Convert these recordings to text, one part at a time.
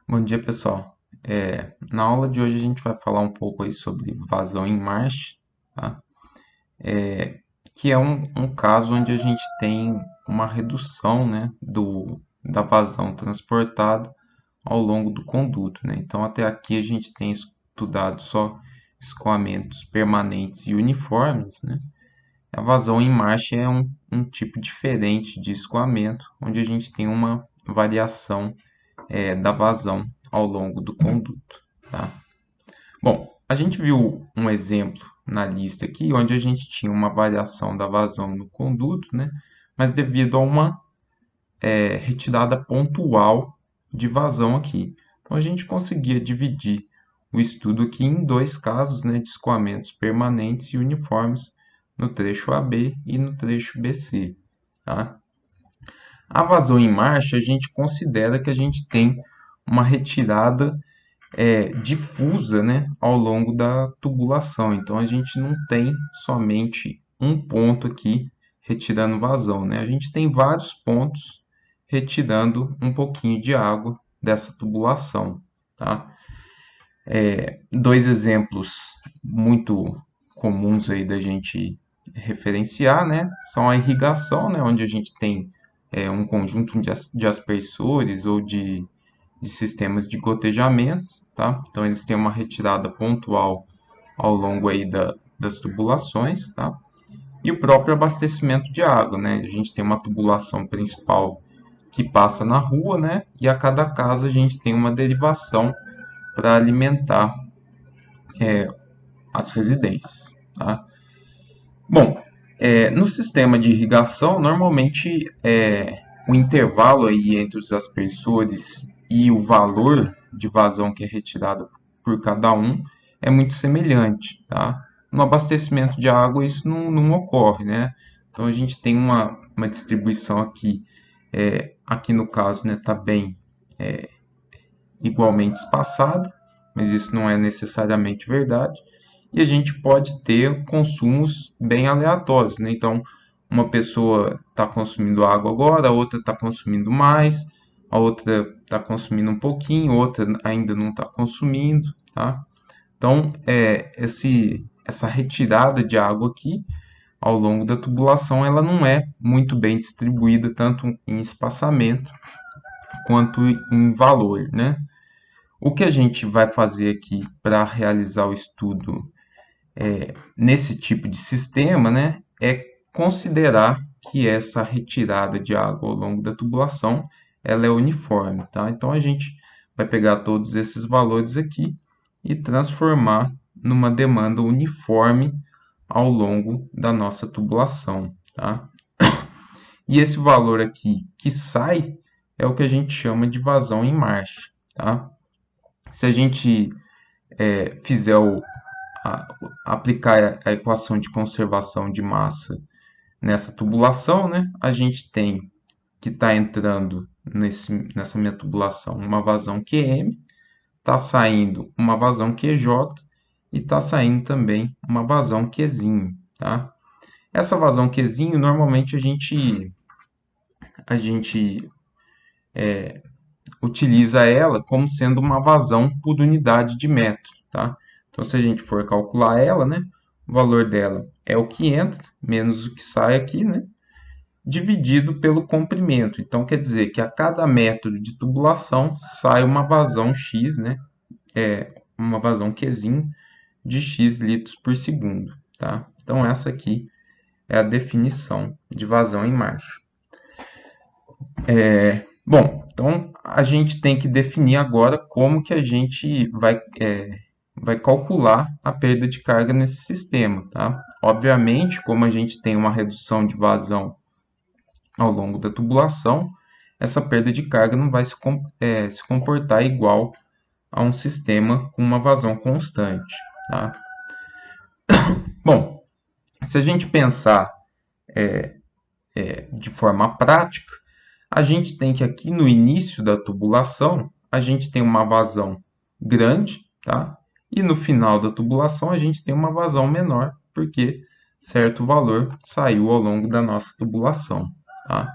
Bom dia, pessoal. Na aula de hoje a gente vai falar um pouco aí sobre vazão em marcha, tá? Que é um caso onde a gente tem uma redução, né, da vazão transportada ao longo do conduto, né? Então, até aqui a gente tem estudado só escoamentos permanentes e uniformes, né? A vazão em marcha é um tipo diferente de escoamento, onde a gente tem uma variação da vazão ao longo do conduto, tá? Bom, a gente viu um exemplo na lista aqui, onde a gente tinha uma variação da vazão no conduto, né? Mas devido a uma retirada pontual de vazão aqui. Então, a gente conseguia dividir o estudo aqui em dois casos, né, de escoamentos permanentes e uniformes no trecho AB e no trecho BC, tá? A vazão em marcha, a gente considera que a gente tem uma retirada difusa, né, ao longo da tubulação. Então a gente não tem somente um ponto aqui retirando vazão, né? A gente tem vários pontos retirando um pouquinho de água dessa tubulação, tá? Dois exemplos muito comuns aí da gente referenciar, né, são a irrigação, né, onde a gente tem um conjunto de aspersores ou de sistemas de gotejamento, tá? Então eles têm uma retirada pontual ao longo aí das tubulações, tá? E o próprio abastecimento de água, né? A gente tem uma tubulação principal que passa na rua, né? E a cada casa a gente tem uma derivação para alimentar as residências, tá? Bom, no sistema de irrigação, normalmente o intervalo aí entre os aspersores e o valor de vazão que é retirado por cada um é muito semelhante, tá? No abastecimento de água isso não ocorre, né? Então a gente tem uma distribuição aqui, aqui no caso, né, tá bem igualmente espaçada, mas isso não é necessariamente verdade. E a gente pode ter consumos bem aleatórios, né? Então, uma pessoa está consumindo água agora, a outra está consumindo mais, a outra está consumindo um pouquinho, outra ainda não está consumindo, tá? Então, essa retirada de água aqui ao longo da tubulação, ela não é muito bem distribuída, tanto em espaçamento quanto em valor, né? O que a gente vai fazer aqui para realizar o estudo nesse tipo de sistema, né, é considerar que essa retirada de água ao longo da tubulação ela é uniforme, tá? Então a gente vai pegar todos esses valores aqui e transformar numa demanda uniforme ao longo da nossa tubulação, tá? E esse valor aqui que sai é o que a gente chama de vazão em marcha, tá? Se a gente fizer a, aplicar a equação de conservação de massa nessa tubulação, né, a gente tem que está entrando nessa minha tubulação uma vazão QM, está saindo uma vazão QJ e está saindo também uma vazão Qzinho, tá? Essa vazão Qzinho, normalmente a gente utiliza ela como sendo uma vazão por unidade de metro, tá? Então, se a gente for calcular ela, né, o valor dela é o que entra, menos o que sai aqui, né, dividido pelo comprimento. Então, quer dizer que a cada metro de tubulação sai uma vazão X, né, uma vazão Qzinho de X litros por segundo, tá? Então, essa aqui é a definição de vazão em marcha. Bom, então a gente tem que definir agora como que a gente vai calcular a perda de carga nesse sistema, tá? Obviamente, como a gente tem uma redução de vazão ao longo da tubulação, essa perda de carga não vai se comportar igual a um sistema com uma vazão constante, tá? Bom, se a gente pensar de forma prática, a gente tem que aqui no início da tubulação, a gente tem uma vazão grande, tá? E no final da tubulação a gente tem uma vazão menor, porque certo valor saiu ao longo da nossa tubulação, tá?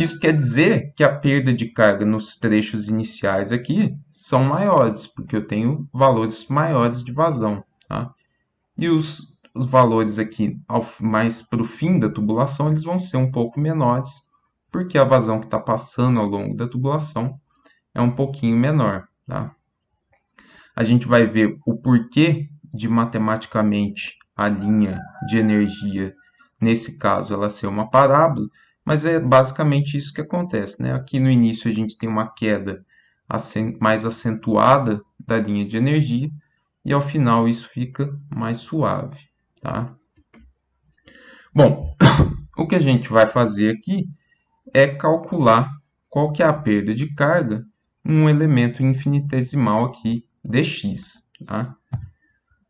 Isso quer dizer que a perda de carga nos trechos iniciais aqui são maiores, porque eu tenho valores maiores de vazão, tá? E os valores aqui mais para o fim da tubulação, eles vão ser um pouco menores, porque a vazão que está passando ao longo da tubulação é um pouquinho menor, tá? A gente vai ver o porquê de matematicamente a linha de energia, nesse caso, ela ser uma parábola, mas é basicamente isso que acontece, né? Aqui no início a gente tem uma queda mais acentuada da linha de energia e ao final isso fica mais suave, tá? Bom, o que a gente vai fazer aqui é calcular qual que é a perda de carga em um elemento infinitesimal aqui, dx. Tá?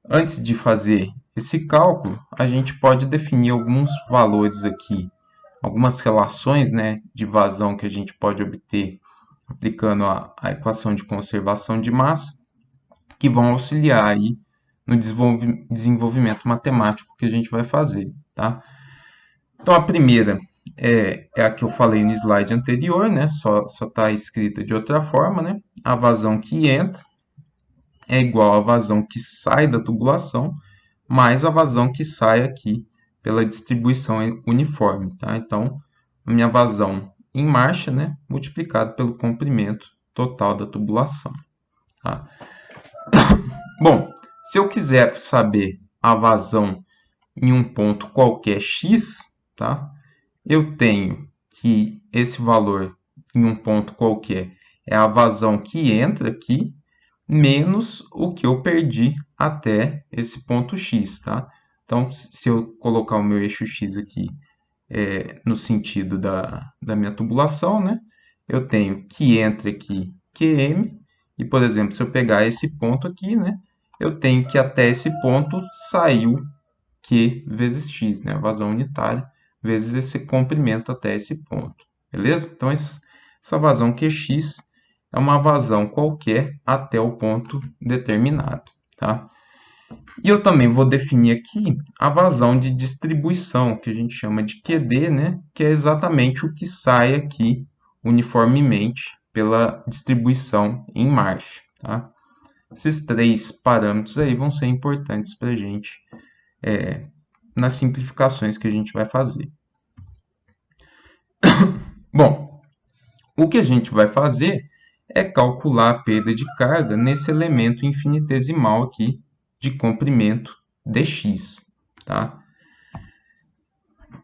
Antes de fazer esse cálculo, a gente pode definir alguns valores aqui, algumas relações, né, de vazão que a gente pode obter aplicando a equação de conservação de massa, que vão auxiliar aí no desenvolvimento matemático que a gente vai fazer. Tá? Então, a primeira é a que eu falei no slide anterior, né? Só está escrita de outra forma, né? A vazão que entra é igual à vazão que sai da tubulação, mais a vazão que sai aqui pela distribuição uniforme, tá? Então, a minha vazão em marcha, né? Multiplicado pelo comprimento total da tubulação, tá? Bom, se eu quiser saber a vazão em um ponto qualquer x, tá? Eu tenho que esse valor em um ponto qualquer é a vazão que entra aqui, menos o que eu perdi até esse ponto x, tá? Então, se eu colocar o meu eixo x aqui no sentido da minha tubulação, né? Eu tenho que entra aqui Qm, e, por exemplo, se eu pegar esse ponto aqui, né? Eu tenho que até esse ponto saiu Q vezes x, né? A vazão unitária vezes esse comprimento até esse ponto, beleza? Então, essa vazão Qx é uma vazão qualquer até o ponto determinado, tá? E eu também vou definir aqui a vazão de distribuição, que a gente chama de QD, né? Que é exatamente o que sai aqui uniformemente pela distribuição em marcha, tá? Esses três parâmetros aí vão ser importantes para a gente nas simplificações que a gente vai fazer. Bom, o que a gente vai fazer é calcular a perda de carga nesse elemento infinitesimal aqui de comprimento dx, tá?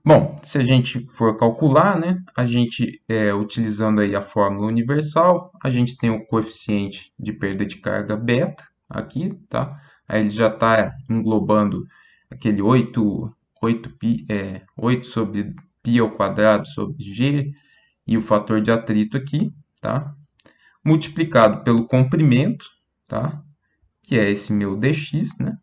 Bom, se a gente for calcular, né, a gente, utilizando aí a fórmula universal, a gente tem o coeficiente de perda de carga beta aqui, tá? Aí ele já está englobando aquele 8 sobre π ao quadrado sobre g e o fator de atrito aqui, tá? Multiplicado pelo comprimento, tá? Que é esse meu dx, né?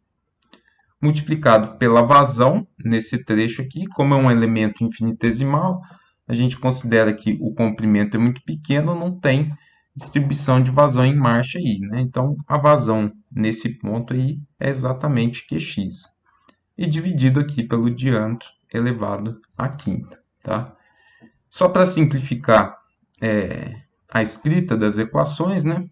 Multiplicado pela vazão nesse trecho aqui, como é um elemento infinitesimal, a gente considera que o comprimento é muito pequeno, não tem distribuição de vazão em marcha aí, né? Então, a vazão nesse ponto aí é exatamente Qx. E dividido aqui pelo diâmetro elevado à quinta, tá? Só para simplificar a escrita das equações, né?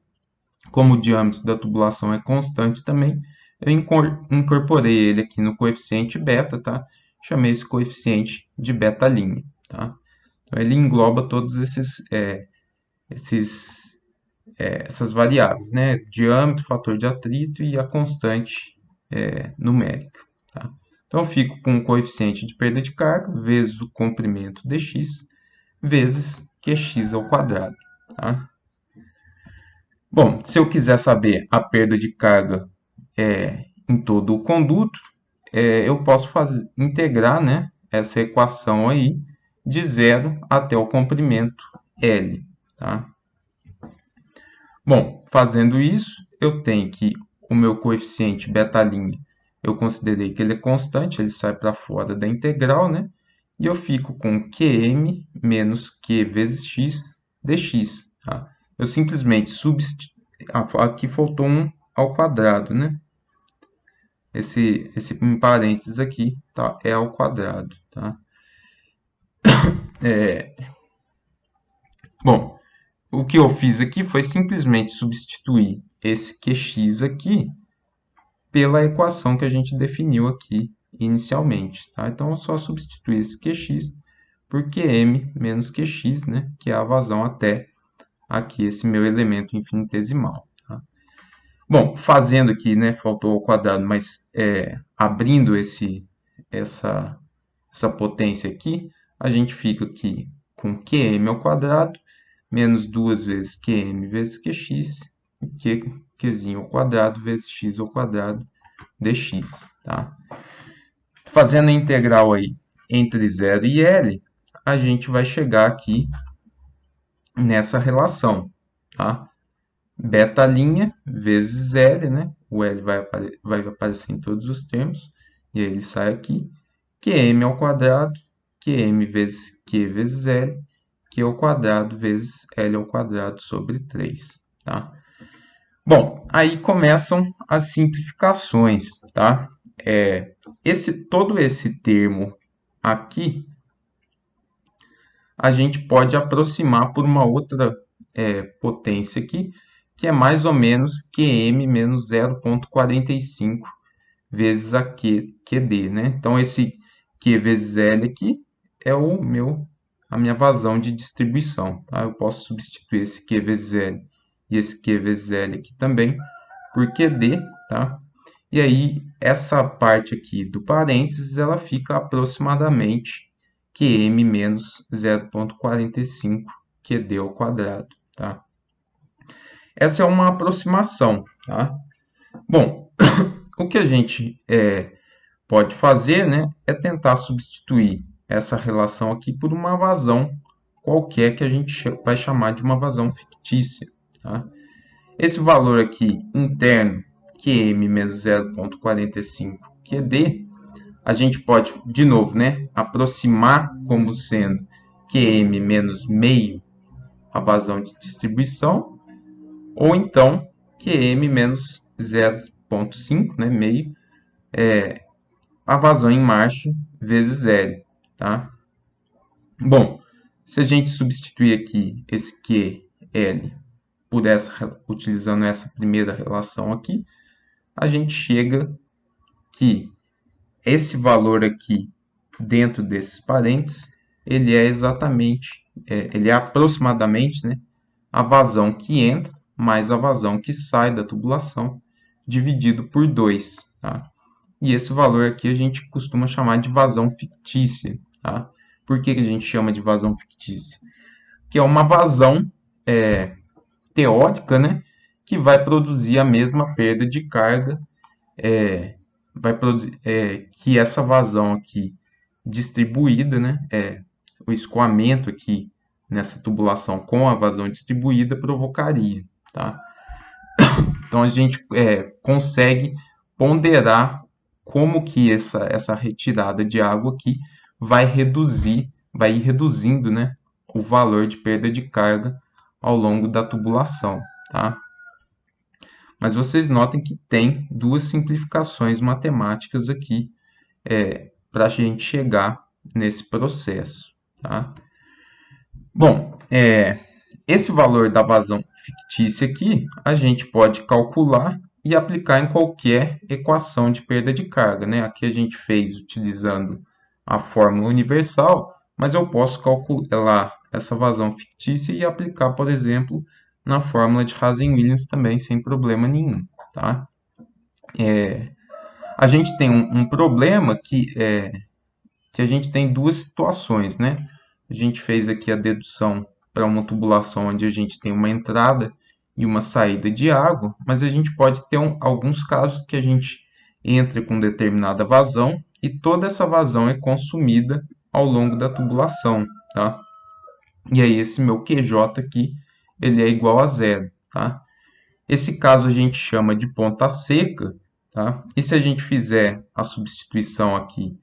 Como o diâmetro da tubulação é constante também, eu incorporei ele aqui no coeficiente beta, tá? Chamei esse coeficiente de beta', tá? Então, ele engloba todos essas variáveis, né? Diâmetro, fator de atrito e a constante numérica, tá? Então, eu fico com o coeficiente de perda de carga vezes o comprimento dx vezes qx ao quadrado, tá? Bom, se eu quiser saber a perda de carga em todo o conduto, eu posso integrar, né, essa equação aí de 0 até o comprimento L. Tá? Bom, fazendo isso, eu tenho que o meu coeficiente beta', eu considerei que ele é constante, ele sai para fora da integral, né? E eu fico com Qm menos Q vezes x dx. Tá? Eu simplesmente substituo. Aqui faltou um ao quadrado, né? Esse em parênteses aqui tá, é ao quadrado. Tá? Bom, o que eu fiz aqui foi simplesmente substituir esse QX aqui pela equação que a gente definiu aqui inicialmente, tá? Então, eu só substituir esse QX por QM menos QX, né? Que é a vazão até aqui esse meu elemento infinitesimal, tá? Bom, fazendo aqui, né? Faltou ao quadrado, mas abrindo essa, essa potência aqui, a gente fica aqui com QM ao quadrado menos 2 vezes QM vezes QX, Qzinho ao quadrado vezes X ao quadrado dx, tá? Fazendo a integral aí entre 0 e L, a gente vai chegar aqui nessa relação, tá? Beta' vezes L, né? O L vai aparecer em todos os termos, e aí ele sai aqui. QM ao quadrado, QM vezes Q vezes L, Q ao quadrado vezes L ao quadrado sobre 3, tá? Bom, aí começam as simplificações, tá? Todo esse termo aqui, a gente pode aproximar por uma outra potência aqui, que é mais ou menos Qm menos 0,45 vezes a QD, né? Então, esse Q vezes L aqui é a minha vazão de distribuição, tá? Eu posso substituir esse Q vezes L e esse Q vezes L aqui também por QD, tá? E aí, essa parte aqui do parênteses, ela fica aproximadamente Qm menos 0,45 QD ao quadrado, tá? Essa é uma aproximação, tá? Bom, o que a gente pode fazer, né, é tentar substituir essa relação aqui por uma vazão qualquer que a gente vai chamar de uma vazão fictícia, tá? Esse valor aqui interno, QM menos 0,45 QD, a gente pode, de novo, né, aproximar como sendo QM menos meio a vazão de distribuição, ou então QM menos 0,5, né, meio, a vazão em marcha vezes L, tá? Bom, se a gente substituir aqui esse QL por utilizando essa primeira relação aqui, a gente chega que esse valor aqui dentro desses parênteses, ele é ele é aproximadamente, né, a vazão que entra mais a vazão que sai da tubulação dividido por 2, tá? E esse valor aqui a gente costuma chamar de vazão fictícia, tá? Por que a gente chama de vazão fictícia? Que é uma vazão teórica, né, que vai produzir a mesma perda de carga, vai produzir que essa vazão aqui distribuída, né, o escoamento aqui nessa tubulação com a vazão distribuída provocaria, tá? Então a gente consegue ponderar como que essa retirada de água aqui vai ir reduzindo, né, o valor de perda de carga ao longo da tubulação, tá? Mas vocês notem que tem duas simplificações matemáticas aqui para a gente chegar nesse processo, tá? Bom, esse valor da vazão fictícia aqui, a gente pode calcular e aplicar em qualquer equação de perda de carga, né? Aqui a gente fez utilizando a fórmula universal, mas eu posso calcular essa vazão fictícia e aplicar, por exemplo, na fórmula de Hazen-Williams também, sem problema nenhum, tá? A gente tem um problema que a gente tem duas situações, né? A gente fez aqui a dedução para uma tubulação onde a gente tem uma entrada e uma saída de água, mas a gente pode ter alguns casos que a gente entra com determinada vazão e toda essa vazão é consumida ao longo da tubulação, tá? E aí esse meu QJ aqui, ele é igual a zero, tá? Esse caso a gente chama de ponta seca, tá? E se a gente fizer a substituição aqui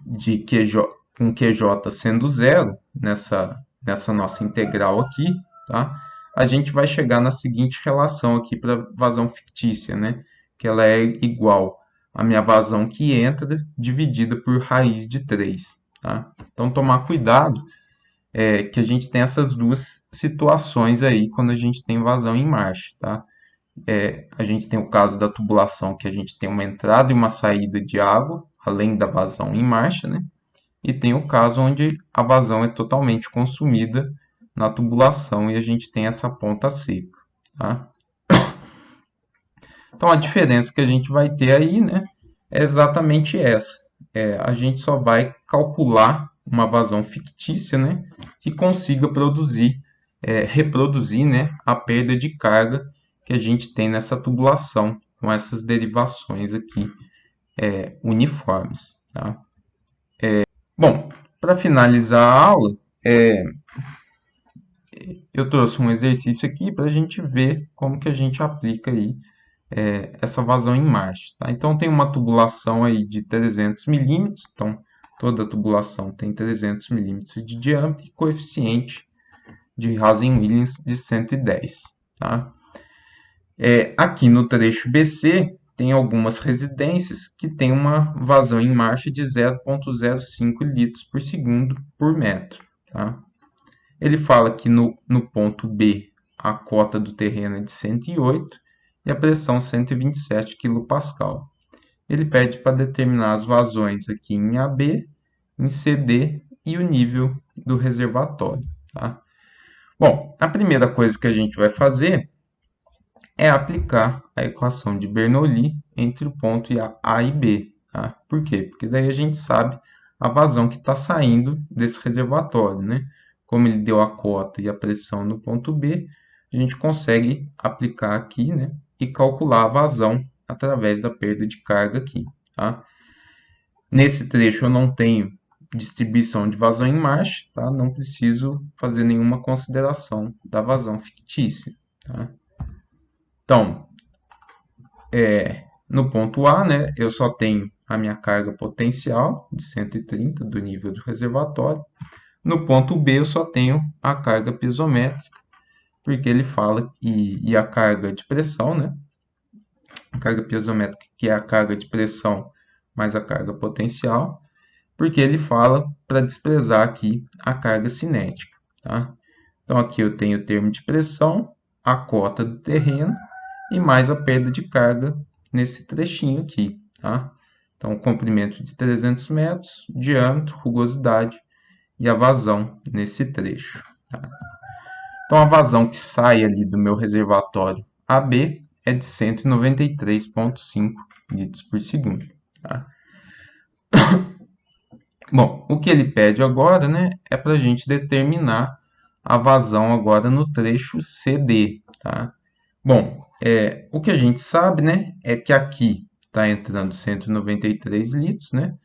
de QJ, com QJ sendo zero, nessa nossa integral aqui, tá? A gente vai chegar na seguinte relação aqui para vazão fictícia, né? Que ela é igual à minha vazão que entra dividida por raiz de 3, tá? Então, tomar cuidado que a gente tem essas duas situações aí quando a gente tem vazão em marcha, tá? A gente tem o caso da tubulação, que a gente tem uma entrada e uma saída de água, além da vazão em marcha, né? E tem o caso onde a vazão é totalmente consumida na tubulação e a gente tem essa ponta seca, tá? Então a diferença que a gente vai ter aí, né, é exatamente essa. A gente só vai calcular uma vazão fictícia, né, que consiga reproduzir, né, a perda de carga que a gente tem nessa tubulação com essas derivações aqui uniformes, tá? Bom, para finalizar a aula, eu trouxe um exercício aqui para a gente ver como que a gente aplica aí essa vazão em marcha. Tá? Então, tem uma tubulação aí de 300 milímetros, então toda tubulação tem 300 milímetros de diâmetro e coeficiente de Hazen-Williams de 110. Tá? Aqui no trecho BC, tem algumas residências que têm uma vazão em marcha de 0,05 litros por segundo por metro. Tá? Ele fala que no ponto B a cota do terreno é de 108 e a pressão 127 kPa. Ele pede para determinar as vazões aqui em AB, em CD e o nível do reservatório. Tá? Bom, a primeira coisa que a gente vai fazer é aplicar a equação de Bernoulli entre o ponto A e B. Tá? Por quê? Porque daí a gente sabe a vazão que está saindo desse reservatório. Né? Como ele deu a cota e a pressão no ponto B, a gente consegue aplicar aqui, né, e calcular a vazão através da perda de carga aqui. Tá? Nesse trecho eu não tenho distribuição de vazão em marcha, tá? Não preciso fazer nenhuma consideração da vazão fictícia. Tá? Então, no ponto A, né, eu só tenho a minha carga potencial de 130 do nível do reservatório. No ponto B, eu só tenho a carga piezométrica, porque ele fala e a carga de pressão, né? A carga piezométrica, que é a carga de pressão mais a carga potencial, porque ele fala para desprezar aqui a carga cinética. Tá? Então, aqui eu tenho o termo de pressão, a cota do terreno e mais a perda de carga nesse trechinho aqui. Tá? Então, o comprimento de 300 metros, diâmetro, rugosidade e a vazão nesse trecho. Tá? Então, a vazão que sai ali do meu reservatório AB é de 193,5 litros por segundo. Tá? Bom, o que ele pede agora, né, é para a gente determinar a vazão agora no trecho CD. Tá? Bom, o que a gente sabe, né, é que aqui está entrando 193 litros, né?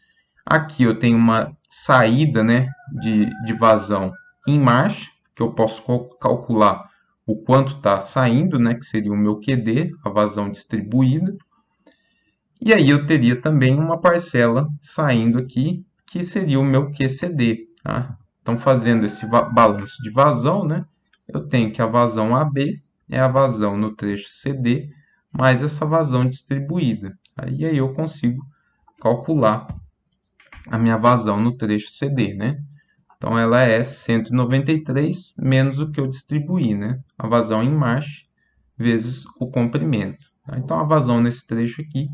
Aqui eu tenho uma saída, né, de vazão em marcha, que eu posso calcular o quanto está saindo, né, que seria o meu QD, a vazão distribuída. E aí eu teria também uma parcela saindo aqui, que seria o meu QCD. Tá? Então, fazendo esse balanço de vazão, né, eu tenho que a vazão AB é a vazão no trecho CD, mais essa vazão distribuída. Tá? E aí eu consigo calcular a minha vazão no trecho CD, né? Então, ela é 193 menos o que eu distribuí, né? A vazão em marcha vezes o comprimento. Tá? Então, a vazão nesse trecho aqui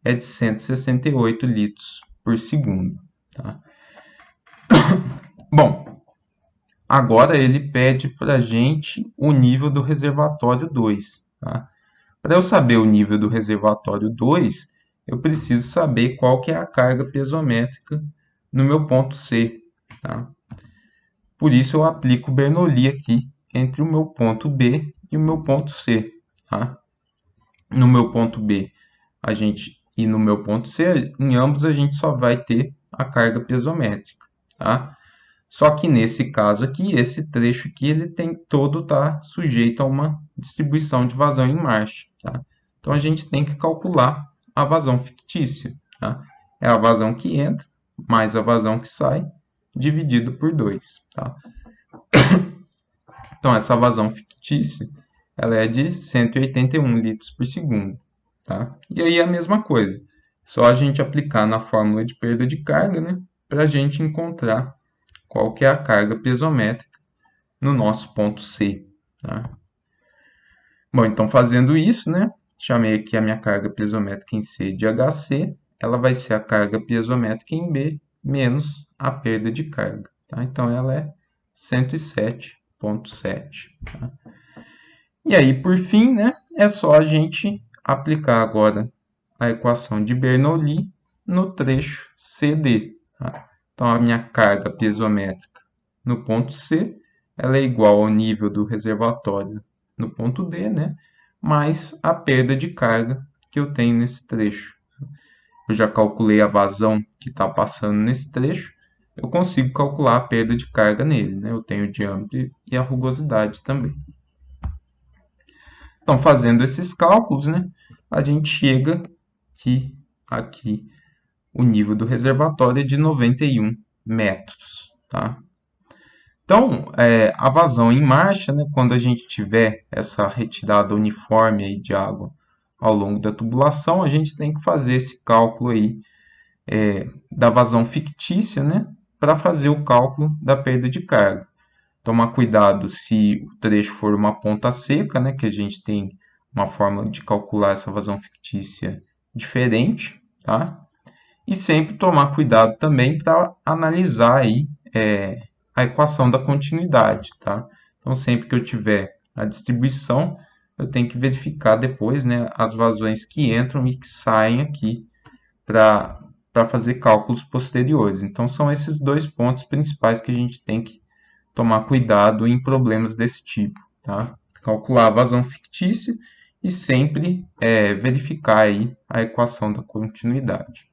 é de 168 litros por segundo. Tá? Bom, agora ele pede para a gente o nível do reservatório 2. Tá? Para eu saber o nível do reservatório 2, eu preciso saber qual que é a carga piezométrica no meu ponto C. Tá? Por isso eu aplico Bernoulli aqui entre o meu ponto B e o meu ponto C. Tá? No meu ponto B e no meu ponto C, em ambos a gente só vai ter a carga piezométrica. Tá? Só que nesse caso aqui, esse trecho aqui, ele tem todo tá sujeito a uma distribuição de vazão em marcha. Tá? Então a gente tem que calcular a vazão fictícia. Tá? É a vazão que entra mais a vazão que sai, dividido por 2. Tá? Então essa vazão fictícia ela é de 181 litros por segundo. Tá? E aí é a mesma coisa. Só a gente aplicar na fórmula de perda de carga, né, para a gente encontrar qual que é a carga piezométrica no nosso ponto C. Tá? Bom, então fazendo isso, né, chamei aqui a minha carga piezométrica em C de HC, ela vai ser a carga piezométrica em B menos a perda de carga. Tá? Então ela é 107,7. Tá? E aí, por fim, né, é só a gente aplicar agora a equação de Bernoulli no trecho CD. Tá? Então, a minha carga piezométrica no ponto C ela é igual ao nível do reservatório no ponto D, né? Mais a perda de carga que eu tenho nesse trecho. Eu já calculei a vazão que está passando nesse trecho, eu consigo calcular a perda de carga nele, né? Eu tenho o diâmetro e a rugosidade também. Então, fazendo esses cálculos, né, a gente chega que aqui o nível do reservatório é de 91 metros. Tá? Então, a vazão em marcha, né, quando a gente tiver essa retirada uniforme aí de água ao longo da tubulação, a gente tem que fazer esse cálculo aí, da vazão fictícia, né, para fazer o cálculo da perda de carga. Tomar cuidado se o trecho for uma ponta seca, né, que a gente tem uma forma de calcular essa vazão fictícia diferente, tá? E sempre tomar cuidado também para analisar aí, a equação da continuidade, tá? Então, sempre que eu tiver a distribuição, eu tenho que verificar depois, né, as vazões que entram e que saem aqui para fazer cálculos posteriores. Então, são esses dois pontos principais que a gente tem que tomar cuidado em problemas desse tipo, tá? Calcular a vazão fictícia e sempre verificar aí a equação da continuidade.